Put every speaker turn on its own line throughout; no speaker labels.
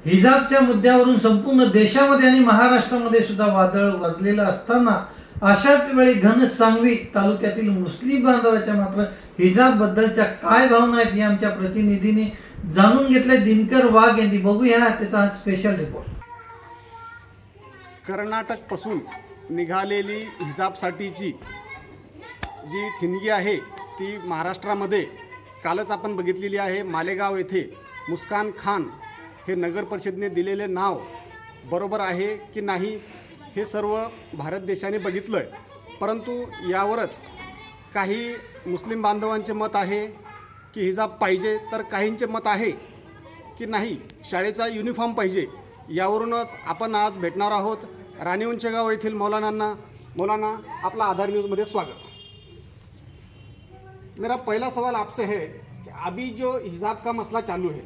हिजाबच्या मुद्द्यावरून संपूर्ण देशामध्ये आणि महाराष्ट्रामध्ये सुद्धा वादळ वाजलेलं असताना अशाच वेळी घनसावंगी तालुक्यातील मुस्लिम बांधवाच्या मात्र हिजाब बद्दलच्या काय भावना आहेत हे आमच्या प्रतिनिधींनी जाणून घेतले. दिनकर वाघ यांनी बघूया त्याचा हा स्पेशल रिपोर्ट.
कर्नाटक पासून निघालेली हिजाबसाठीची जी थिनगी आहे ती महाराष्ट्रामध्ये कालच आपण बघितलेली आहे. मालेगाव येथे मुस्कान खान हे नगर परिषदेने दिलेले नाव बरोबर आहे की नाही हे सर्व भारत देशाने बघितलं. परंतु यावरच काही मुस्लिम बांधवांचे मत आहे की हिजाब पाहिजे, तर काहींचे मत आहे की नाही शाळेचा युनिफॉर्म पाहिजे. यावरूनच आपण आज भेटणार आहोत राणी उंचेगाव येथील मौलानांना. मौलाना, आपला आधार न्यूज़ में स्वागत. मेरा पहला सवाल आपसे है कि अभी जो हिजाब का मसला चालू है,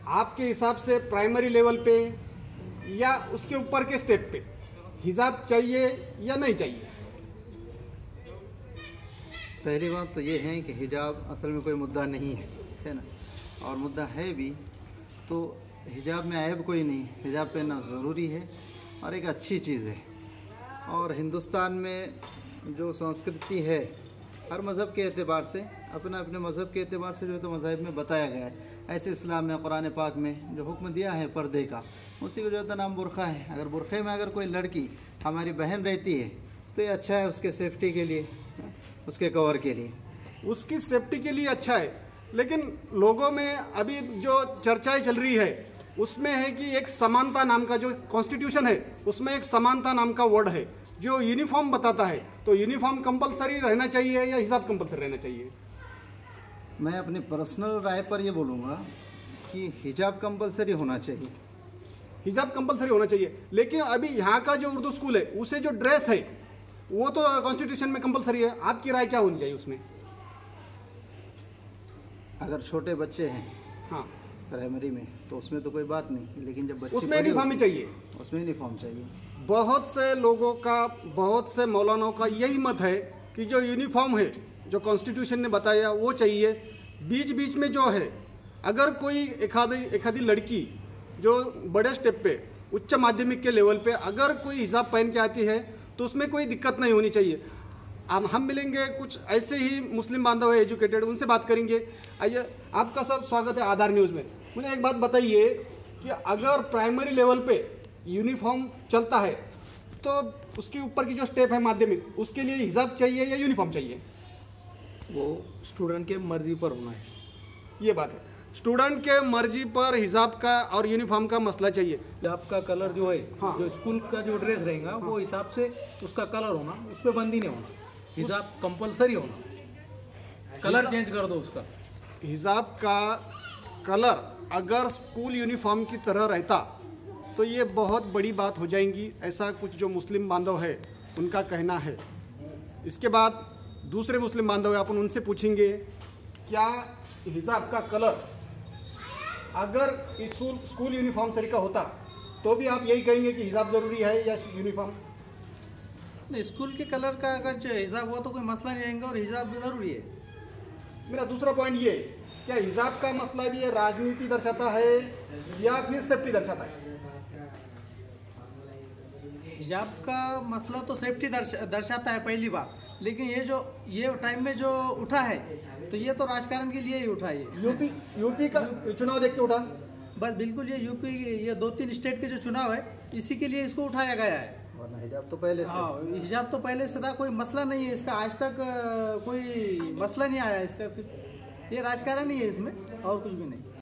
आपके हिसाब से प्राइमरी लेवल पे या उसके ऊपर के स्टेप पे हिजाब चाहिए या नहीं चाहिए?
पहली बात तो ये है कि हिजाब असल में कोई मुद्दा नहीं है ना, और मुद्दा है भी तो हिजाब में ऐब कोई नहीं. हिजाब पहनना ज़रूरी है और एक अच्छी चीज़ है. और हिंदुस्तान में जो संस्कृति है हर मज़हब के एतबार से अपने अपने मज़हब के एतबार से जो है तो मज़हब में बताया गया है. ऐसे इस्लाम में कुरान पाक में जो हुक्म दिया है पर्दे का, उसी को जो है नाम बुरखा है. अगर बुरखे में अगर कोई लड़की हमारी बहन रहती है तो ये अच्छा है उसके सेफ्टी के लिए, उसके कवर के लिए.
उसकी सेफ्टी के लिए अच्छा है, लेकिन लोगों में अभी जो चर्चाएं चल रही है उसमें है कि एक समानता नाम का जो कॉन्स्टिट्यूशन है उसमें एक समानता नाम का वर्ड है जो यूनिफॉर्म बताता है. तो यूनिफॉर्म कंपलसरी रहना चाहिए या हिजाब कंपलसरी रहना चाहिए?
मैं अपनी पर्सनल राय पर ये बोलूँगा कि हिजाब कंपलसरी होना चाहिए.
हिजाब कंपलसरी होना चाहिए, लेकिन अभी यहाँ का जो उर्दू स्कूल है उसे जो ड्रेस है वो तो कॉन्स्टिट्यूशन में कंपलसरी है. आपकी राय क्या होनी चाहिए उसमें?
अगर छोटे बच्चे हैं
हाँ
प्राइमरी में तो उसमें तो कोई बात नहीं, लेकिन जब बच्चे
उसमें यूनिफॉर्म ही चाहिए.
उसमें यूनिफॉर्म चाहिए.
बहुत से लोगों का, बहुत से मौलानाओं का यही मत है कि जो यूनिफॉर्म है जो कॉन्स्टिट्यूशन ने बताया वो चाहिए. बीच बीच में जो है अगर कोई एखादी लड़की जो बड़े स्टेप पे उच्च माध्यमिक के लेवल पे अगर कोई हिजाब पहन के आती है तो उसमें कोई दिक्कत नहीं होनी चाहिए. हम मिलेंगे कुछ ऐसे ही मुस्लिम बांधव है एजुकेटेड, उनसे बात करेंगे. आइए, आपका सर स्वागत है आधार न्यूज़ में. मुझे एक बात बताइए कि अगर प्राइमरी लेवल पे यूनिफॉर्म चलता है तो उसके ऊपर की जो स्टेप है माध्यमिक, उसके लिए हिजाब चाहिए या यूनिफॉर्म चाहिए?
वो स्टूडेंट के मर्जी पर होना है.
ये बात है, स्टूडेंट के मर्जी पर हिजाब का और यूनिफॉर्म का मसला चाहिए.
हिजाब का कलर जो है,
हाँ.
जो स्कूल का जो ड्रेस रहेगा वो हिसाब से उसका कलर होना, उस पर बंदी नहीं होना. हिजाब कंपलसरी होना. कलर चेंज कर दो उसका.
हिजाब का कलर अगर स्कूल यूनिफॉर्म की तरह रहता तो ये बहुत बड़ी बात हो जाएगी, ऐसा कुछ जो मुस्लिम बांधव है उनका कहना है. इसके बाद दूसरे मुस्लिम बांधव है, अपन उनसे पूछेंगे क्या हिजाब का कलर अगर स्कूल यूनिफॉर्म सरी का होता तो भी आप यही कहेंगे कि हिजाब ज़रूरी है या यूनिफॉर्म?
नहीं, स्कूल के कलर का अगर हिजाब हुआ तो कोई मसला नहीं आएगा और हिजाब जरूरी है.
मेरा दूसरा पॉइंट ये, क्या हिजाब का मसला भी ये राजनीति दर्शाता है या फिर सेफ्टी दर्शाता है?
हिजाब का मसला तो सेफ्टी दर्शाता है पहली बात, लेकिन ये टाइम में जो उठा है तो ये तो राजकारण के लिए ही उठा है.
यूपी का चुनाव देख के उठा?
बस बिल्कुल, ये यूपी, ये 2-3 स्टेट के जो चुनाव है इसी के लिए इसको उठाया गया है.
वरना हिजाब तो पहले से.
हाँ, हिजाब तो पहले से था, कोई मसला नहीं है इसका. आज तक कोई मसला नहीं आया इसका. फिर ये राजकारण ही है इसमें, और कुछ भी नहीं.